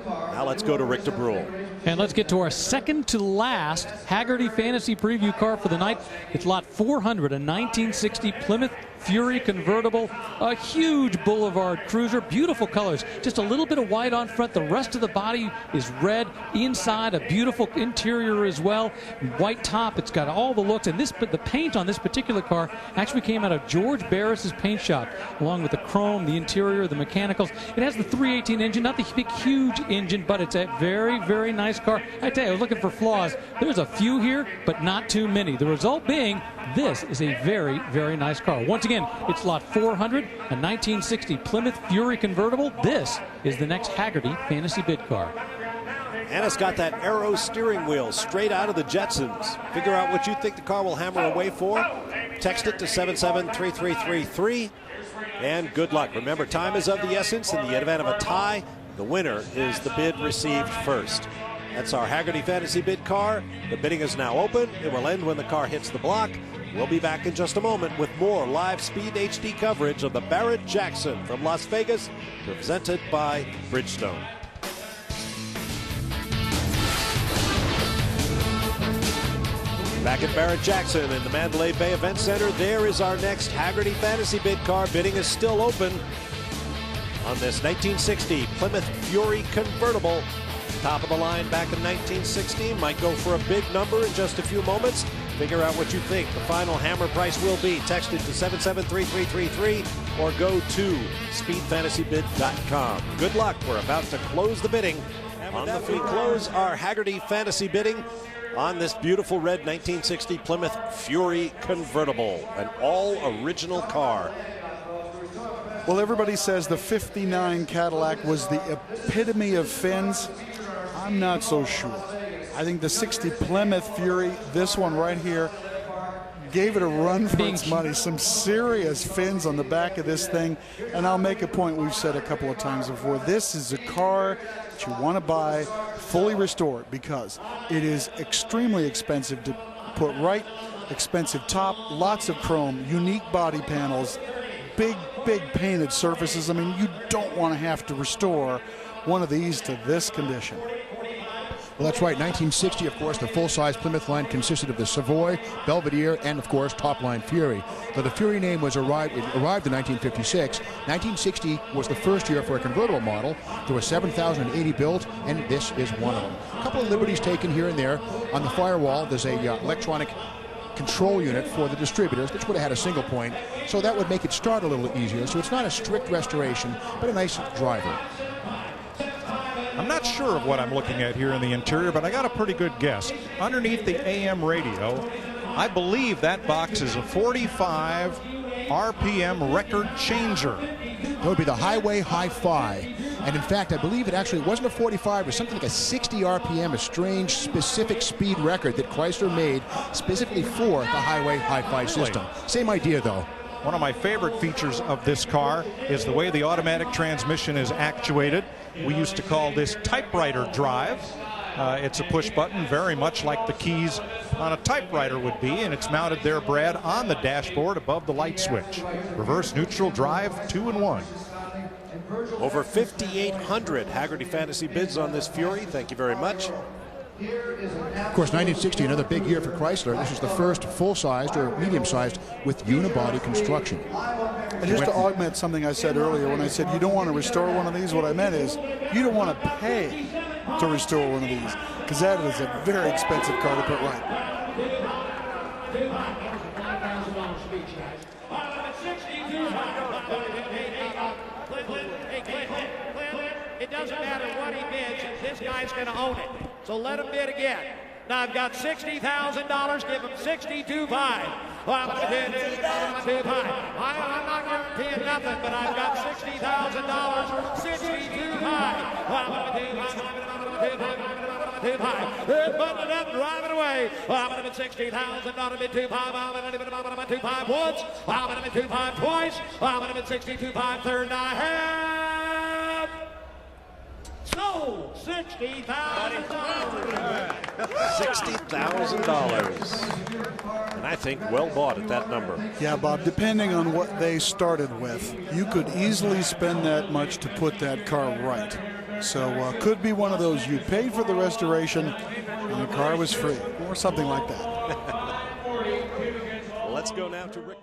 Now let's go to Rick DeBrule. And let's get to our second to last Haggerty Fantasy Preview car for the night. It's lot 400, a 1960 Plymouth Fury convertible, a huge Boulevard cruiser, beautiful colors, just a little bit of white on front. The rest of the body is red. Inside, a beautiful interior as well. White top. It's got all the looks. And the paint on this particular car actually came out of George Barrett's paint shop, along with the chrome, the interior, the mechanicals. It has the 318 engine, not the big, huge engine, but it's a very, very nice car. I tell you, I was looking for flaws. There's a few here, but not too many. The result being, this is a very, very nice car. Once again, it's lot 400, a 1960 Plymouth Fury convertible. This is the next Haggerty Fantasy Bid car. And it's got that Aero steering wheel straight out of the Jetsons. Figure out what you think the car will hammer away for. Text it to 773333. And good luck. Remember, time is of the essence. In the event of a tie, the winner is the bid received first. That's our Haggerty Fantasy Bid car. The bidding is now open. It will end when the car hits the block. We'll be back in just a moment with more live speed HD coverage of the Barrett Jackson from Las Vegas, presented by Bridgestone. Back at Barrett Jackson in the Mandalay Bay Event Center, there is our next Haggerty Fantasy Bid car. Bidding is still open on this 1960 Plymouth Fury convertible. Top of the line back in 1960. Might go for a big number in just a few moments. Figure out what you think the final hammer price will be. Text it to 773333 or go to speedfantasybid.com. Good luck. We're about to close the bidding. And on that, we close our Haggerty Fantasy bidding on this beautiful red 1960 Plymouth Fury convertible, an all-original car. Well, everybody says the 59 Cadillac was the epitome of fins. I'm not so sure. I think the 60 Plymouth Fury, this one right here, gave it a run for its money. Some serious fins on the back of this thing. And I'll make a point we've said a couple of times before. This is a car that you want to buy fully restored because it is extremely expensive to put right. Expensive top, lots of chrome, unique body panels, big painted surfaces. I mean, you don't want to have to restore one of these to this condition. Well, that's right. 1960, of course, the full-size Plymouth line consisted of the Savoy, Belvedere, and, of course, top-line Fury. Though the Fury name arrived in 1956, 1960 was the first year for a convertible model. There were 7,080 built, and this is one of them. A couple of liberties taken here and there. On the firewall, there's a electronic control unit for the distributors, which would have had a single point, so that would make it start a little easier. So it's not a strict restoration, but a nice driver. I'm not sure of what I'm looking at here in the interior, but I got a pretty good guess. Underneath the AM radio, I believe that box is a 45 RPM record changer. That would be the Highway Hi-Fi. And in fact, I believe it actually wasn't a 45, it was something like a 60 RPM, a strange specific speed record that Chrysler made specifically for the Highway Hi-Fi system. Same idea, though. One of my favorite features of this car is the way the automatic transmission is actuated. We used to call this typewriter drive. It's a push button, very much like the keys on a typewriter would be, and it's mounted there, Brad, on the dashboard above the light switch. Reverse neutral drive, 2-in-1. Over 5,800 Haggerty Fantasy bids on this Fury. Thank you very much. Of course, 1960, another big year for Chrysler. This is the first full-sized or medium-sized with unibody construction. And just to augment something I said earlier, when I said you don't want to restore one of these, what I meant is you don't want to pay to restore one of these, because that is a very expensive car to put right. It doesn't matter what he bids, this guy's going to own it. So let him bid again. Now I've got $60,000. Give him 62.5. Well, I'm going to bid 62.5. I'm not guaranteeing nothing, but I've got $60,000. 62.5. Well, I'm going to bid 2.5. Putting it up, driving away. Well, I'm going to bid 60,000. Not a bid 2.5. I'm going to bid 2.5 once. I'm going to bid 2.5 twice. I'm going to bid 62.5 third and I have. So, $60,000. $60,000. And I think well bought at that number. Yeah, Bob, depending on what they started with, you could easily spend that much to put that car right. So could be one of those you paid for the restoration and the car was free, or something like that. Let's go now to Rick.